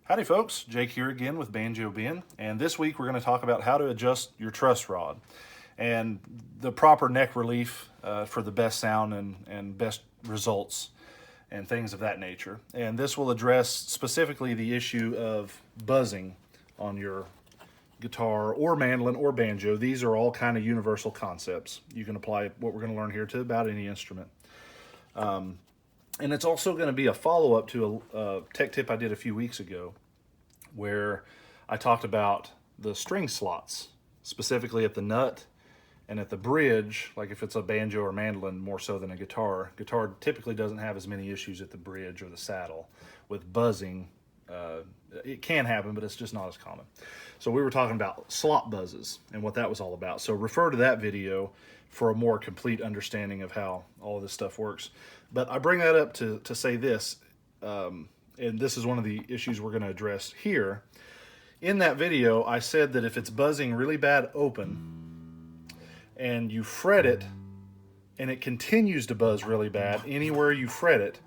Howdy folks, Jake here again with Banjo Ben, and this week we're going to talk about how to adjust your truss rod and the proper neck relief for the best sound and best results and things of that nature. And this will address specifically the issue of buzzing on your guitar or mandolin or banjo. These are all kind of universal concepts. You can apply what we're going to learn here to about any instrument. And it's also going to be a follow-up to a tech tip I did a few weeks ago where I talked about the string slots, specifically at the nut and at the bridge. Like if it's a banjo or mandolin more so than a guitar. Guitar typically doesn't have as many issues at the bridge or the saddle with buzzing. It can happen, but it's just not as common. So we were talking about slot buzzes and what that was all about. So refer to that video for a more complete understanding of how all of this stuff works. But I bring that up to say this, and this is one of the issues we're going to address here. In that video, I said that if it's buzzing really bad open and you fret it and it continues to buzz really bad anywhere you fret it,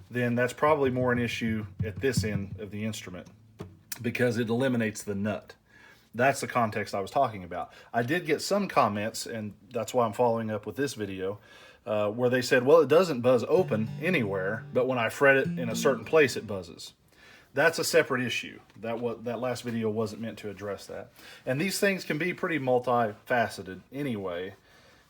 then that's probably more an issue at this end of the instrument because it eliminates the nut. That's the context I was talking about. I did get some comments, and that's why I'm following up with this video, where they said, well, it doesn't buzz open anywhere, but when I fret it in a certain place, it buzzes. That's a separate issue. That last video wasn't meant to address that. And these things can be pretty multifaceted anyway.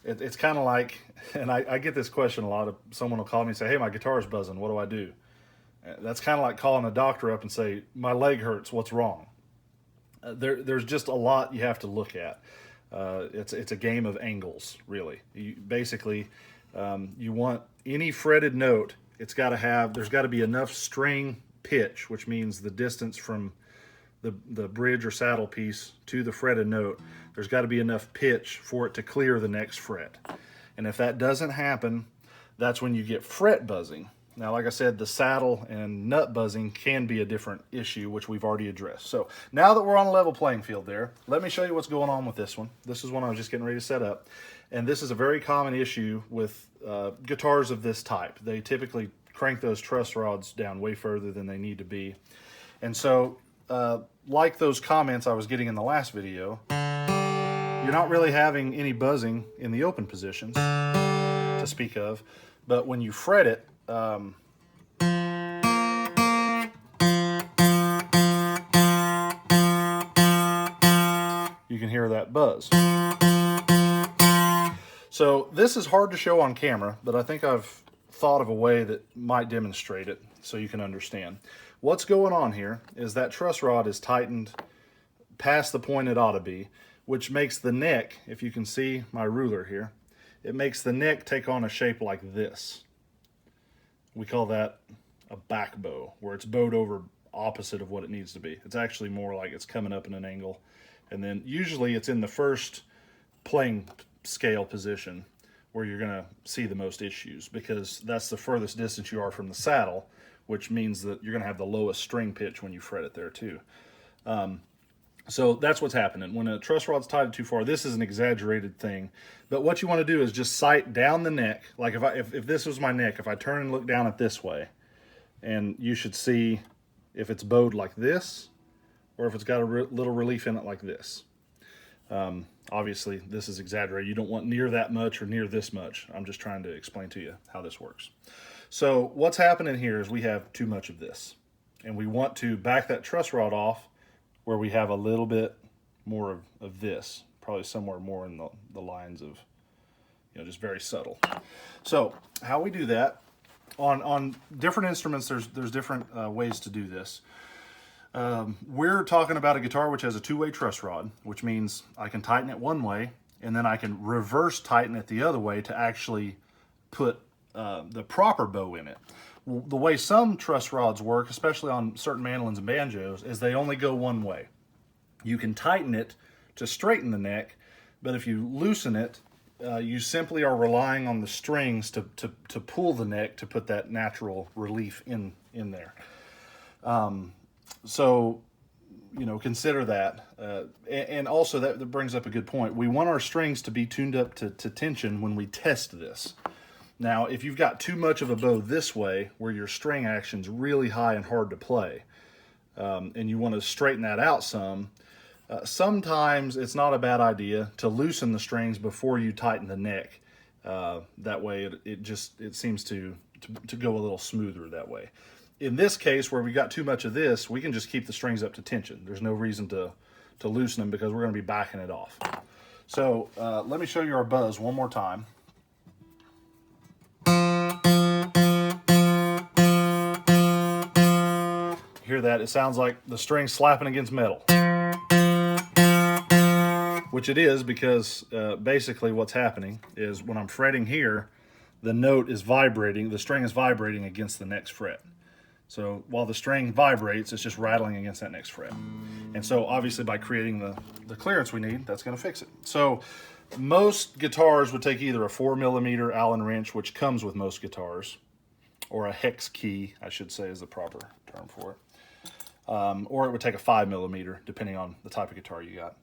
It's kind of like, and I get this question a lot. Someone will call me and say, hey, my guitar's buzzing. What do I do? That's kind of like calling a doctor up and say, my leg hurts. What's wrong? There's just a lot you have to look at. It's a game of angles, really. You want any fretted note, there's got to be enough string pitch, which means the distance from the bridge or saddle piece to the fretted note. There's got to be enough pitch for it to clear the next fret. And if that doesn't happen, that's when you get fret buzzing. Now, like I said, the saddle and nut buzzing can be a different issue, which we've already addressed. So now that we're on a level playing field there, let me show you what's going on with this one. This is one I was just getting ready to set up. And this is a very common issue with guitars of this type. They typically crank those truss rods down way further than they need to be. And so, like those comments I was getting in the last video, you're not really having any buzzing in the open positions to speak of, but when you fret it, you can hear that buzz. So this is hard to show on camera, but I think I've thought of a way that might demonstrate it so you can understand. What's going on here is that truss rod is tightened past the point it ought to be, which makes the neck, if you can see my ruler here, it makes the neck take on a shape like this. We call that a back bow, where it's bowed over opposite of what it needs to be. It's actually more like it's coming up in an angle. And then usually it's in the first playing scale position where you're going to see the most issues, because that's the furthest distance you are from the saddle, which means that you're going to have the lowest string pitch when you fret it there too. So that's what's happening. When a truss rod's tied too far, this is an exaggerated thing. But what you want to do is just sight down the neck. Like if this was my neck, if I turn and look down it this way, and you should see if it's bowed like this, or if it's got a little relief in it like this. Obviously, this is exaggerated. You don't want near that much or near this much. I'm just trying to explain to you how this works. So what's happening here is we have too much of this. And we want to back that truss rod off where we have a little bit more of this, probably somewhere more in the lines of, just very subtle. So how we do that, on different instruments, there's different ways to do this. We're talking about a guitar which has a two-way truss rod, which means I can tighten it one way, and then I can reverse tighten it the other way to actually put the proper bow in it. The way some truss rods work, especially on certain mandolins and banjos, is they only go one way. You can tighten it to straighten the neck, but if you loosen it, you simply are relying on the strings to pull the neck to put that natural relief in there. So, consider that. And also that brings up a good point. We want our strings to be tuned up to tension when we test this. Now, if you've got too much of a bow this way, where your string action's really high and hard to play, and you want to straighten that out some, sometimes it's not a bad idea to loosen the strings before you tighten the neck. That way it seems to go a little smoother that way. In this case, where we got too much of this, we can just keep the strings up to tension. There's no reason to loosen them because we're going to be backing it off. So let me show you our buzz one more time. Hear that? It sounds like the string slapping against metal. Which it is, because basically what's happening is when I'm fretting here, the note is vibrating, the string is vibrating against the next fret. So while the string vibrates, it's just rattling against that next fret. And so obviously by creating the clearance we need, that's going to fix it. So most guitars would take either a 4mm Allen wrench, which comes with most guitars, or a hex key, I should say is the proper term for it. Or it would take a 5mm, depending on the type of guitar you got.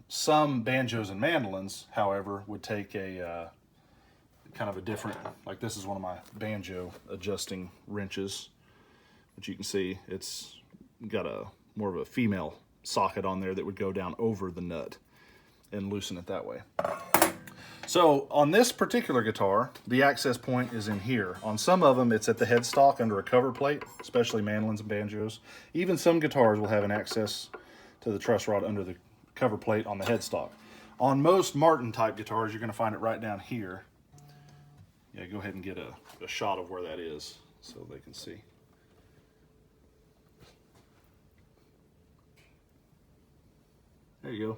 Some banjos and mandolins, however, would take a kind of a different, like this is one of my banjo adjusting wrenches, which you can see it's got a more of a female socket on there that would go down over the nut and loosen it that way. So on this particular guitar, the access point is in here. On some of them, it's at the headstock under a cover plate, especially mandolins and banjos. Even some guitars will have an access to the truss rod under the cover plate on the headstock. On most Martin type guitars, you're going to find it right down here. Yeah, go ahead and get a shot of where that is so they can see. There you go.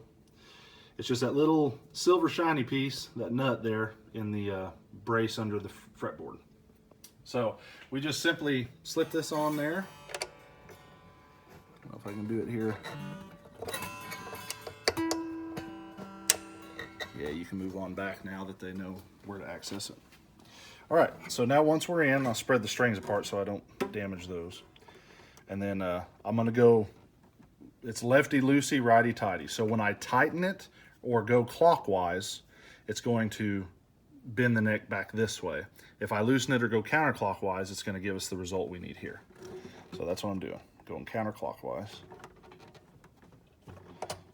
It's just that little silver shiny piece, that nut there in the brace under the fretboard. So we just simply slip this on there. I don't know if I can do it here. Yeah, you can move on back now that they know where to access it. All right, so now once we're in, I'll spread the strings apart so I don't damage those. And then I'm gonna go, it's lefty-loosey, righty-tighty. So when I tighten it or go clockwise, it's going to bend the neck back this way. If I loosen it or go counterclockwise, it's gonna give us the result we need here. So that's what I'm doing, going counterclockwise.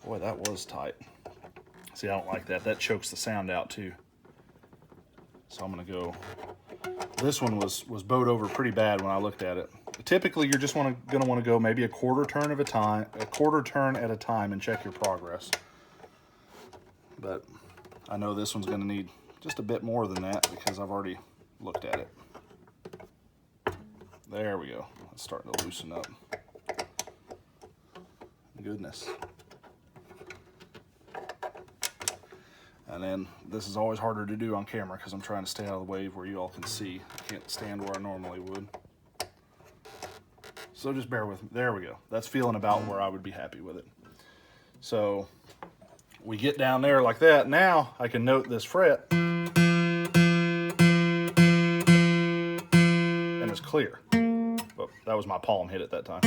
Boy, that was tight. See, I don't like that. That chokes the sound out too. So I'm gonna go, this one was bowed over pretty bad when I looked at it. Typically, you're just gonna wanna go maybe a quarter turn at a time and check your progress. But I know this one's gonna need just a bit more than that because I've already looked at it. There we go. It's starting to loosen up. Goodness. And then this is always harder to do on camera because I'm trying to stay out of the way where you all can see. I can't stand where I normally would. So just bear with me. There we go. That's feeling about where I would be happy with it. So we get down there like that. Now I can note this fret. And it's clear. Well, that was my palm hit at that time.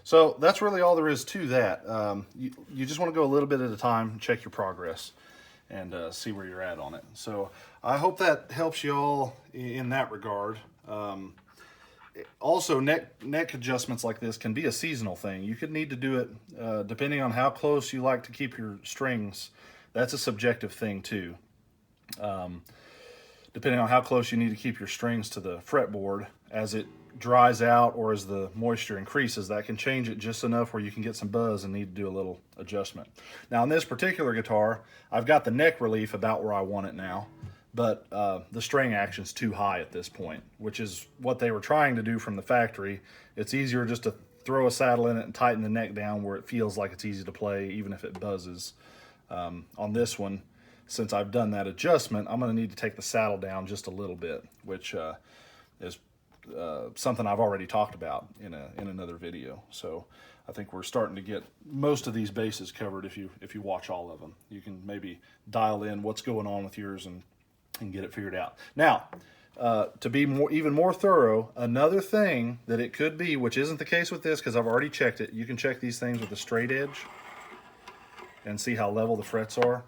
So that's really all there is to that. You just want to go a little bit at a time, check your progress, and see where you're at on it. So I hope that helps you all in that regard. Also, neck adjustments like this can be a seasonal thing. You could need to do it depending on how close you like to keep your strings. That's a subjective thing too. Depending on how close you need to keep your strings to the fretboard, as it dries out or as the moisture increases, that can change it just enough where you can get some buzz and need to do a little adjustment. Now on this particular guitar, I've got the neck relief about where I want it now, but the string action's too high at this point, which is what they were trying to do from the factory. It's easier just to throw a saddle in it and tighten the neck down where it feels like it's easy to play, even if it buzzes. On this one, since I've done that adjustment, I'm going to need to take the saddle down just a little bit, which is something I've already talked about in another video. So I think we're starting to get most of these bases covered. If you watch all of them, you can maybe dial in what's going on with yours and get it figured out. Now, to be even more thorough, another thing that it could be, which isn't the case with this because I've already checked it, you can check these things with a straight edge and see how level the frets are.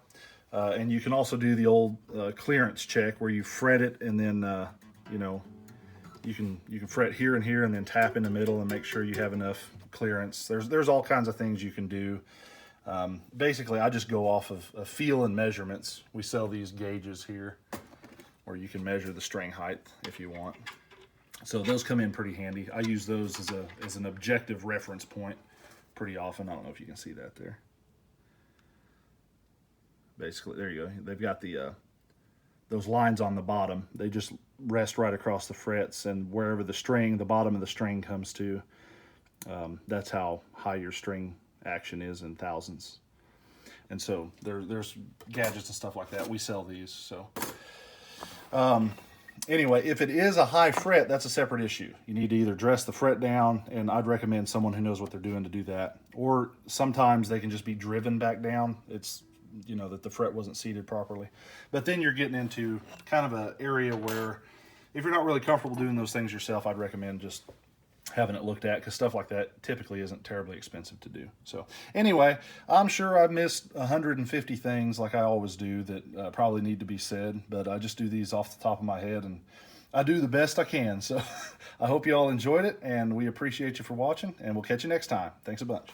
And you can also do the old clearance check where you fret it and then, you know, you can fret here and here and then tap in the middle and make sure you have enough clearance. There's all kinds of things you can do. Basically, I just go off of feel and measurements. We sell these gauges here where you can measure the string height if you want. So those come in pretty handy. I use those as an objective reference point pretty often. I don't know if you can see that there. Basically, there you go. They've got the those lines on the bottom. They just rest right across the frets, and wherever the bottom of the string comes to, that's how high your string action is in thousandths. And so there's gadgets and stuff like that. We sell these. So anyway, if it is a high fret, that's a separate issue. You need to either dress the fret down, and I'd recommend someone who knows what they're doing to do that. Or sometimes they can just be driven back down. It's, you know, that the fret wasn't seated properly. But then you're getting into kind of an area where if you're not really comfortable doing those things yourself, I'd recommend just having it looked at, because stuff like that typically isn't terribly expensive to do. So anyway, I'm sure I've missed 150 things like I always do that probably need to be said, but I just do these off the top of my head, and I do the best I can. So I hope you all enjoyed it, and we appreciate you for watching, and we'll catch you next time. Thanks a bunch.